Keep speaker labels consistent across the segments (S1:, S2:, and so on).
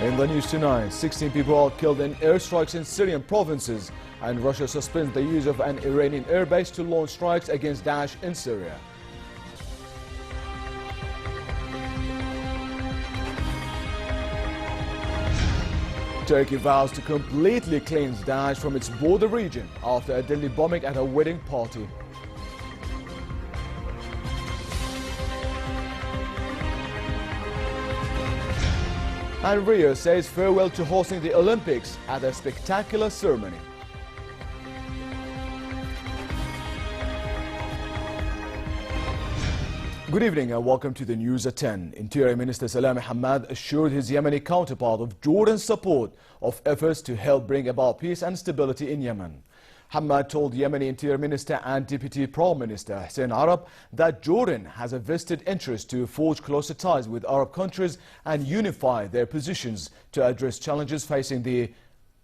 S1: In the news tonight, 16 people are killed in airstrikes in Syrian provinces, and Russia suspends the use of an Iranian airbase to launch strikes against Daesh in Syria. Turkey vows to completely cleanse Daesh from its border region after a deadly bombing at a wedding party. And Rio says farewell to hosting the Olympics at a spectacular ceremony. Good evening and welcome to the News at 10. Interior Minister Salami Hamad assured his Yemeni counterpart of Jordan's support of efforts to help bring about peace and stability in Yemen. Hamad told Yemeni Interior Minister and Deputy Prime Minister Hussein Arab that Jordan has a vested interest to forge closer ties with Arab countries and unify their positions to address challenges facing the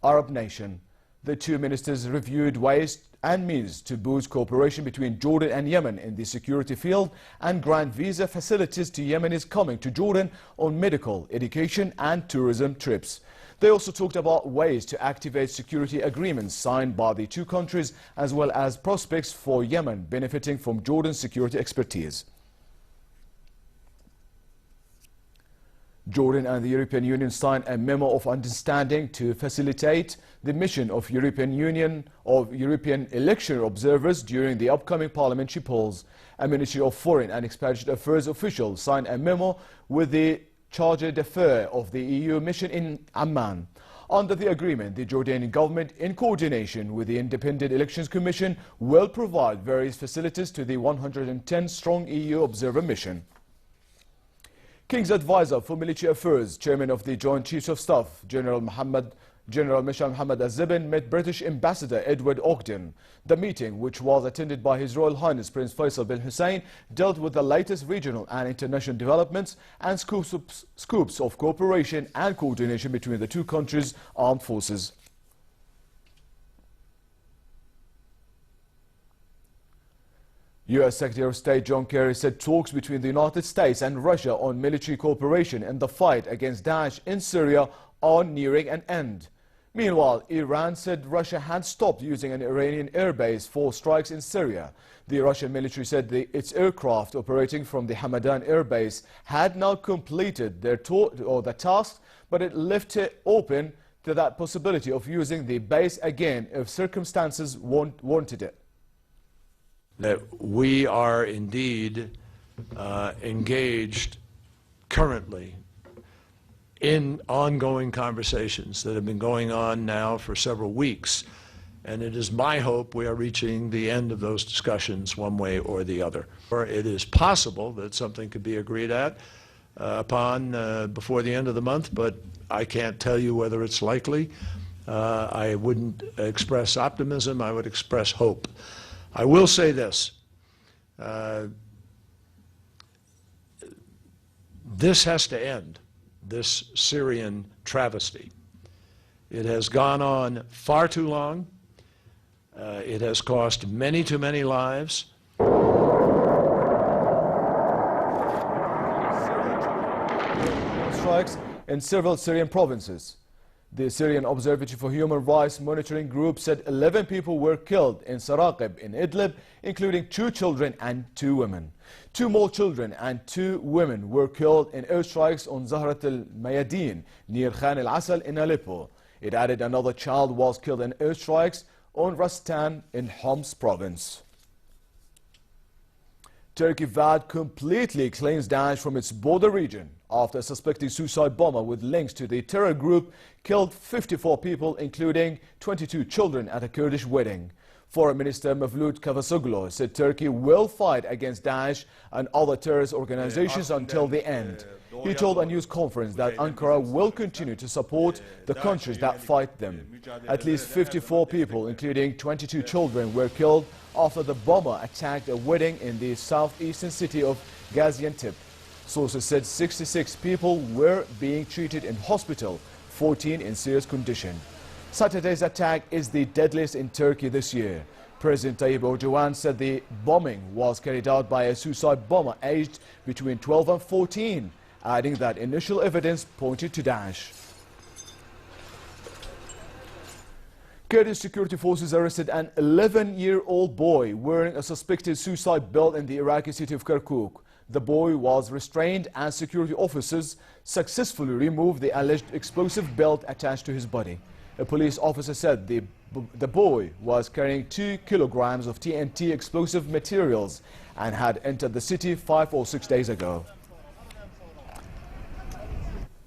S1: Arab nation. The two ministers reviewed ways and means to boost cooperation between Jordan and Yemen in the security field and grant visa facilities to Yemenis coming to Jordan on medical, education and tourism trips. They also talked about ways to activate security agreements signed by the two countries, as well as prospects for Yemen benefiting from Jordan's security expertise. Jordan and the European Union signed a memo of understanding to facilitate the mission of European election observers during the upcoming parliamentary polls. A Ministry of Foreign and Expatriate Affairs official signed a memo with the charge d'affaires of the EU mission in Amman. Under the agreement, the Jordanian government, in coordination with the Independent Elections Commission, will provide various facilities to the 110-strong EU observer mission. King's Advisor for Military Affairs, Chairman of the Joint Chiefs of Staff, General Mishal Mohammed Az-Zibin, met British Ambassador Edward Ogden. The meeting, which was attended by His Royal Highness Prince Faisal bin Hussein, dealt with the latest regional and international developments and scopes of cooperation and coordination between the two countries' armed forces. U.S. Secretary of State John Kerry said talks between the United States and Russia on military cooperation in the fight against Daesh in Syria are nearing an end. Meanwhile, Iran said Russia had stopped using an Iranian airbase for strikes in Syria. The Russian military said its aircraft operating from the Hamadan airbase had now completed their the task, but it left it open to that possibility of using the base again if circumstances warranted it.
S2: That we are indeed engaged currently in ongoing conversations that have been going on now for several weeks, and it is my hope we are reaching the end of those discussions one way or the other. Or it is possible that something could be agreed upon before the end of the month, but I can't tell you whether it's likely. I wouldn't express optimism, I would express hope. I will say this, this has to end, this Syrian travesty. It has gone on far too long. It has cost many too many lives.
S1: Strikes in several Syrian provinces. The Syrian Observatory for Human Rights Monitoring Group said 11 people were killed in Saraqib in Idlib, including 2 children and 2 women. 2 more children and 2 women were killed in airstrikes on Zahrat al-Mayadin near Khan al-Asal in Aleppo. It added another child was killed in airstrikes on Rastan in Homs province. Turkey vowed completely cleanse Daesh from its border region after a suspected suicide bomber with links to the terror group killed 54 people, including 22 children at a Kurdish wedding. Foreign Minister Mevlut Cavusoglu said Turkey will fight against Daesh and other terrorist organizations until the end. He told a news conference that Ankara will continue to support the countries that fight them. At least 54 people, including 22 children, were killed after the bomber attacked a wedding in the southeastern city of Gaziantep. Sources said 66 people were being treated in hospital, 14 in serious condition. Saturday's attack is the deadliest in Turkey this year. President Tayyip Erdogan said the bombing was carried out by a suicide bomber aged between 12 and 14, adding that initial evidence pointed to Daesh. Kurdish security forces arrested an 11-year-old boy wearing a suspected suicide belt in the Iraqi city of Kirkuk. The boy was restrained and security officers successfully removed the alleged explosive belt attached to his body. A police officer said the boy was carrying 2 kilograms of TNT explosive materials and had entered the city 5 or 6 days ago.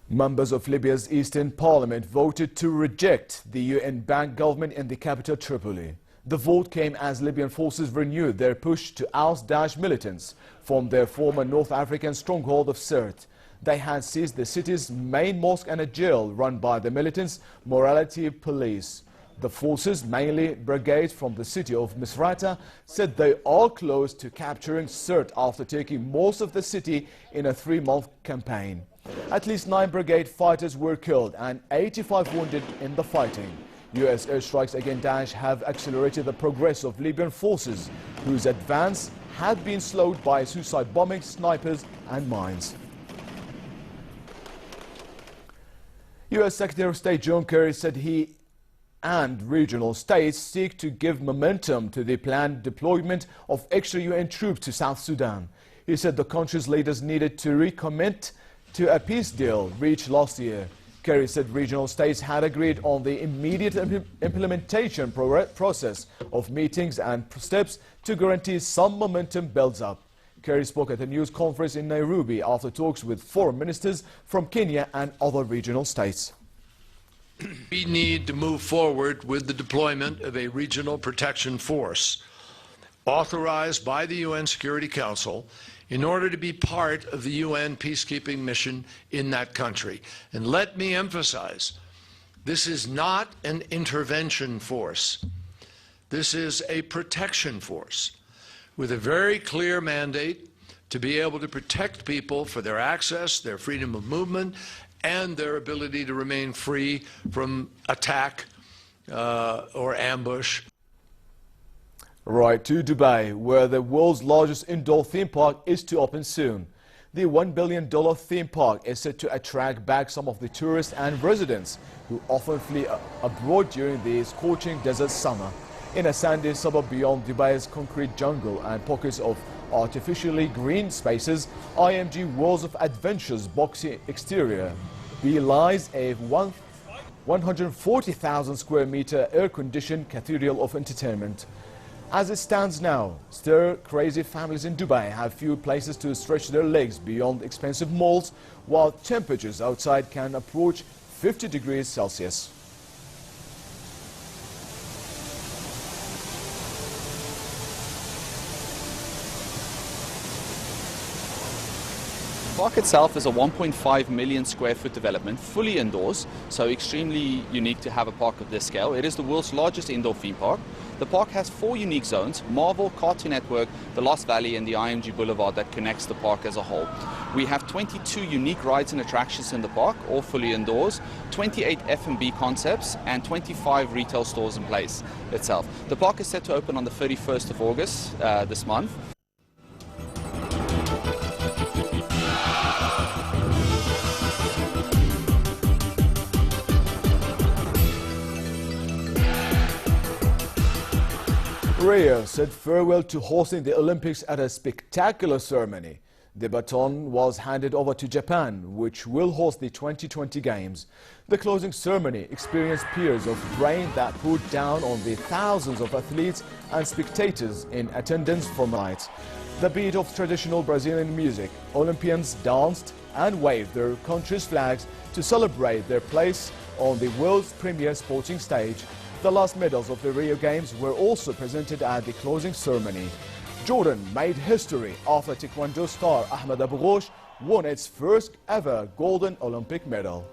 S1: Members of Libya's Eastern Parliament voted to reject the UN-backed government in the capital Tripoli. The vote came as Libyan forces renewed their push to oust Daesh militants from their former North African stronghold of Sirte. They had seized the city's main mosque and a jail run by the militants' morality police. The forces, mainly brigades from the city of Misrata, said they are close to capturing Sirte after taking most of the city in a 3-month campaign. At least 9 brigade fighters were killed and 85 wounded in the fighting. U.S. airstrikes against Daesh have accelerated the progress of Libyan forces, whose advance had been slowed by suicide bombing, snipers and mines. U.S. Secretary of State John Kerry said he and regional states seek to give momentum to the planned deployment of extra UN troops to South Sudan. He said the country's leaders needed to recommit to a peace deal reached last year. Kerry said regional states had agreed on the immediate implementation process of meetings and steps to guarantee some momentum builds up. Kerry spoke at a news conference in Nairobi after talks with foreign ministers from Kenya and other regional states.
S2: We need to move forward with the deployment of a regional protection force authorized by the UN Security Council in order to be part of the UN peacekeeping mission in that country. And let me emphasize, this is not an intervention force. This is a protection force with a very clear mandate to be able to protect people for their access, their freedom of movement, and their ability to remain free from attack or ambush.
S1: Right to Dubai, where the world's largest indoor theme park is to open soon. The $1 billion theme park is set to attract back some of the tourists and residents who often flee abroad during the scorching desert summer. In a sandy suburb beyond Dubai's concrete jungle and pockets of artificially green spaces, IMG Worlds of Adventure's boxy exterior belies a 140,000 square meter air-conditioned cathedral of entertainment. As it stands now, stir-crazy families in Dubai have few places to stretch their legs beyond expensive malls, while temperatures outside can approach 50 degrees Celsius.
S3: The park itself is a 1.5 million square foot development, fully indoors, so extremely unique to have a park of this scale. It is the world's largest indoor theme park. The park has 4 unique zones: Marvel, Cartoon Network, the Lost Valley and the IMG Boulevard that connects the park as a whole. We have 22 unique rides and attractions in the park, all fully indoors, 28 F&B concepts and 25 retail stores in place itself. The park is set to open on the 31st of August this month.
S1: Rio said farewell to hosting the Olympics at a spectacular ceremony. The baton was handed over to Japan, which will host the 2020 Games. The closing ceremony experienced peals of rain that poured down on the thousands of athletes and spectators in attendance from the night. The beat of traditional Brazilian music, Olympians danced and waved their country's flags to celebrate their place on the world's premier sporting stage. The last medals of the Rio Games were also presented at the closing ceremony. Jordan made history after Taekwondo star Ahmed Abu Ghosh won its first ever golden Olympic medal.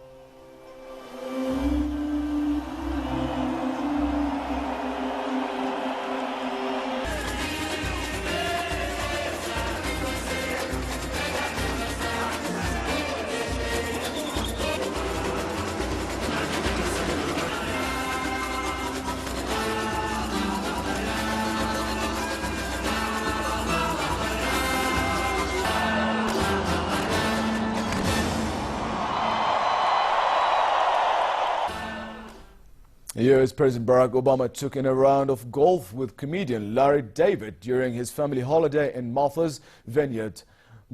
S1: US President Barack Obama took in a round of golf with comedian Larry David during his family holiday in Martha's Vineyard.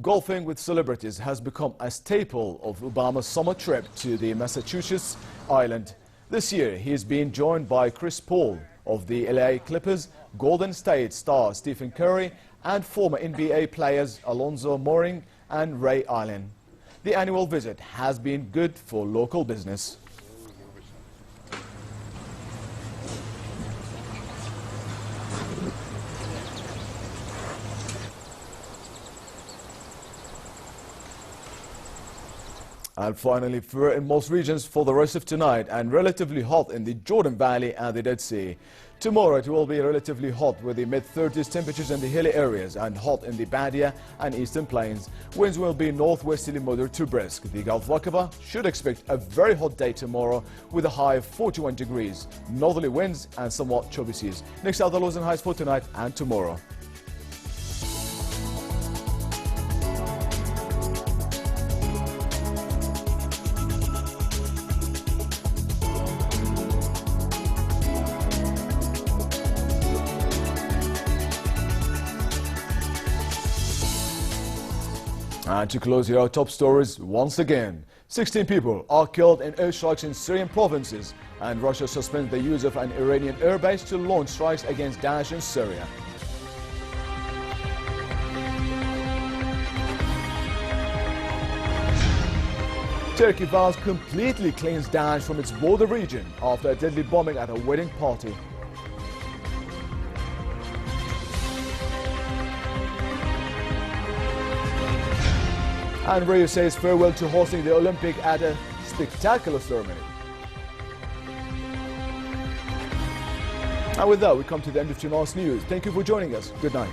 S1: Golfing with celebrities has become a staple of Obama's summer trip to the Massachusetts island. This year, he is being joined by Chris Paul of the LA Clippers, Golden State star Stephen Curry, and former NBA players Alonzo Mourning and Ray Allen. The annual visit has been good for local business. And finally, fair in most regions for the rest of tonight and relatively hot in the Jordan Valley and the Dead Sea. Tomorrow it will be relatively hot with the mid-30s temperatures in the hilly areas and hot in the Badia and eastern plains. Winds will be northwesterly moderate to brisk. The Gulf Aqaba should expect a very hot day tomorrow with a high of 41 degrees. Northerly winds and somewhat choppy seas. Next are the lows and highs for tonight and tomorrow. And to close here, our top stories once again. 16 people are killed in airstrikes in Syrian provinces, and Russia suspends the use of an Iranian airbase to launch strikes against Daesh in Syria. Turkey vows completely cleans Daesh from its border region after a deadly bombing at a wedding party. And Rio says farewell to hosting the Olympic at a spectacular ceremony. And with that, we come to the end of tonight's news. Thank you for joining us. Good night.